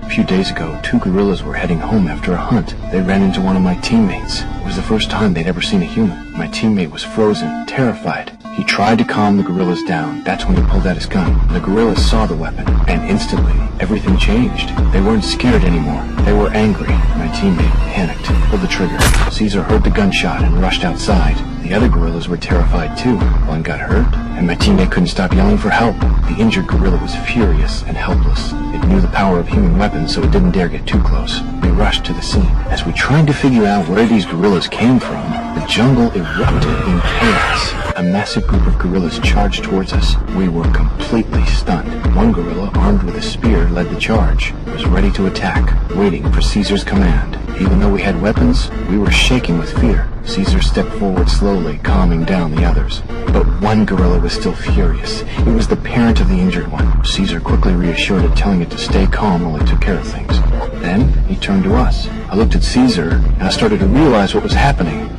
A few days ago, 2 gorillas were heading home after a hunt. They ran into one of my teammates. It was the first time they'd ever seen a human. My teammate was frozen, terrified. He tried to calm the gorillas down. That's when he pulled out his gun. The gorillas saw the weapon, and instantly, everything changed. They weren't scared anymore. They were angry. My teammate panicked, pulled the trigger. Caesar heard the gunshot and rushed outside. The other gorillas were terrified too. One got hurt, and my teammate couldn't stop yelling for help. The injured gorilla was furious and helpless. It knew the power of human weapons, so it didn't dare get too close. We rushed to the scene. As we tried to figure out where these gorillas came from, the jungle erupted in chaos. A massive group of gorillas charged towards us. We were completely stunned. One gorilla, armed with a spear, led the charge. It was ready to attack, waiting for Caesar's command. Even though we had weapons, we were shaking with fear. Caesar stepped forward slowly, calming down the others. But one gorilla was still furious. It was the parent of the injured one. Caesar quickly reassured it, telling it to stay calm while he took care of things. Then he turned to us. I looked at Caesar, and I started to realize what was happening.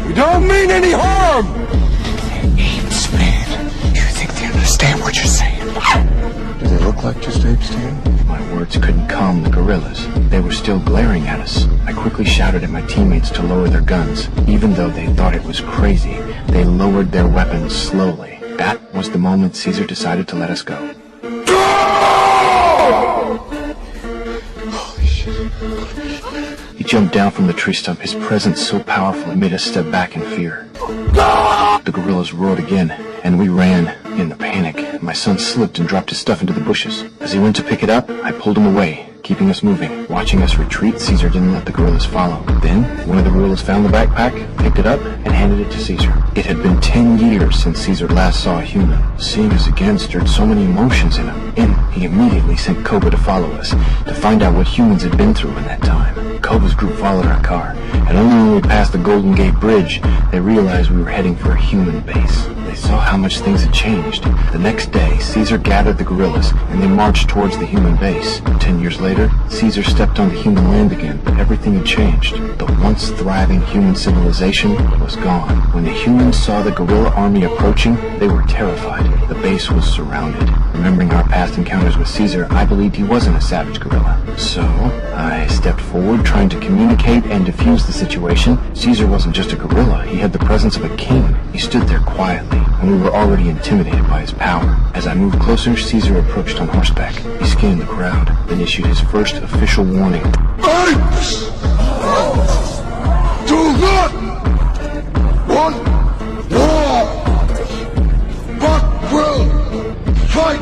We don't mean any harm! Apes, man. You think they understand what you're saying? Do they look like just apes to you? My words couldn't calm the gorillas. They were still glaring at us. I quickly shouted at my teammates to lower their guns. Even though they thought it was crazy, they lowered their weapons slowly. That was the moment Caesar decided to let us go. Holy shit. He jumped down from the tree stump, his presence so powerful it made us step back in fear. The gorillas roared again, and we ran. In the panic, my son slipped and dropped his stuff into the bushes. As he went to pick it up, I pulled him away, keeping us moving. Watching us retreat, Caesar didn't let the gorillas follow. Then, one of the gorillas found the backpack, picked it up, and handed it to Caesar. It had been 10 years since Caesar last saw a human. Seeing us again stirred so many emotions in him. And he immediately sent Koba to follow us, to find out what humans had been through in that time. Koba's group followed our car, and only when we passed the Golden Gate Bridge, they realized we were heading for a human base. They saw how much things had changed. The next day, Caesar gathered the gorillas, and they marched towards the human base. 10 years later, Caesar stepped onto human land again, but everything had changed. The once thriving human civilization was gone. When the humans saw the gorilla army approaching, they were terrified. The base was surrounded. Remembering our past encounters with Caesar, I believed he wasn't a savage gorilla. So, I stepped forward, trying to communicate and defuse the situation. Caesar wasn't just a gorilla, he had the presence of a king. He stood there quietly, and we were already intimidated by his power. As I moved closer, Caesar approached on horseback. He scanned the crowd, then issued his first official warning. Apes! Do not want war! But will fight